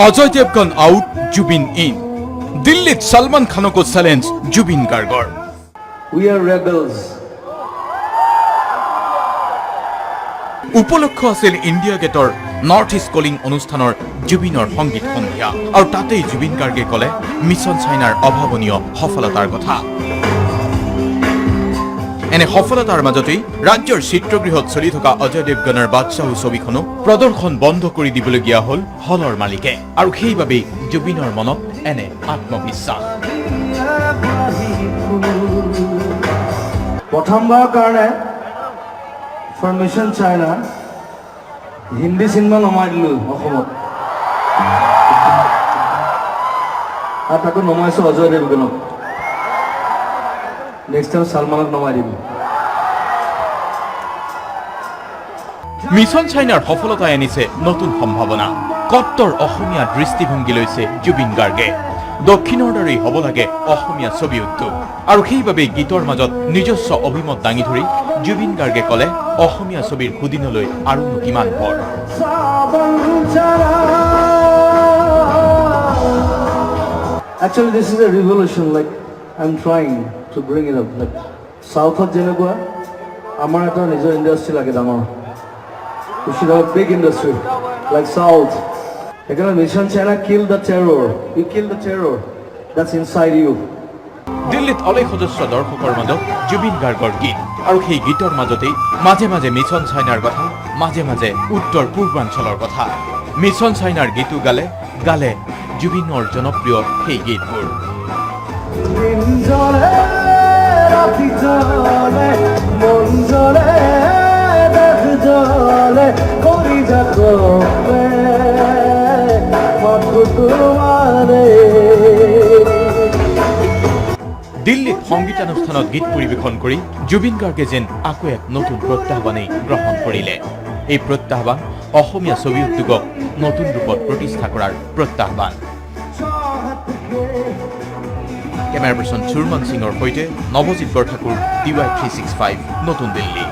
Ajay Devgan out, Zubeen in. দিল্লীত Salman খানকো challenge Zubeen গাৰ্গৰ। We are rebels. উপলক্ষ আছিল ইণ্ডিয়া গেটৰ নৰ্থ ইষ্ট কলিং অনুষ্ঠানৰ জুবিনৰ সংগীত সন্ধিয়া, আৰু তাতেই জুবিন গাৰ্গে ক'লে মিছন চাইনাৰ অভাৱনীয় সফলতাৰ কথা। এনে সফলতাৰ মাজতেই ৰাজ্যৰ চিত্ৰগৃহত চলি থকা অজয় দেৱগনৰ বাদশ্বাহু ছবিখনো প্ৰদৰ্শন বন্ধ কৰি দিবলগীয়া হ'ল হলৰ মালিকে, আৰু সেইবাবেই জুবিনৰ মনত এনে আত্মবিশ্বাস। প্ৰথমবাৰৰ কাৰণে for mission China Hindi cinema নমাই দিলোঁ অসমত, আৰু তাকো নমাইছোঁ অজয় দেৱগনক। নেক্সট টাইম সলমানক নমাই দিম। মিছন চাইনাৰ সফলতাই আনিছে নতুন সম্ভাৱনা। কট্টৰ অসমীয়া দৃষ্টিভংগী লৈছে জুবিন গাৰ্গে। দক্ষিণৰ দৰেই হ'ব লাগে অসমীয়া ছবি উদ্যোগ, আৰু সেইবাবেই গীতৰ মাজত নিজস্ব অভিমত দাঙি ধৰি জুবিন গাৰ্গে ক'লে অসমীয়া ছবিৰ সুদিনলৈ আৰুনো কিমান পৰ। Actually, this is a revolution. Like I'm trying to bring it up. Like Southত যেনেকুৱা আমাৰ এটা নিজৰ ইণ্ডাষ্ট্ৰি লাগে ডাঙৰ। We should have a big industry like South. Because Mission China killed the terror. You kill the terror that's inside you. দিল্লীত অলেখ সদস্য দৰ্শকৰ মাজত জুবিন গাৰ্গৰ গীত, আৰু সেই গীতৰ মাজতেই মাজে মাজে মিছন চাইনাৰ কথা, মাজে মাজে উত্তৰ পূৰ্বাঞ্চলৰ কথা। মিছন চাইনাৰ গীতো গালে গালে জুবিনৰ জনপ্ৰিয় সেই গীতবোৰ। দিল্লীত সংগীতানুষ্ঠানত গীত পৰিৱেশন কৰি জুবিন গাৰ্গে যেন আকৌ এক নতুন প্ৰত্যাহ্বানেই গ্ৰহণ কৰিলে। এই প্ৰত্যাহ্বান অসমীয়া ছবি উদ্যোগক নতুন ৰূপত প্ৰতিষ্ঠা কৰাৰ প্ৰত্যাহ্বান। কেমেৰা পাৰ্চন চুৰমান সিঙৰ সৈতে নৱজিৎ বৰঠাকুৰ, DY365, নতুন দিল্লী।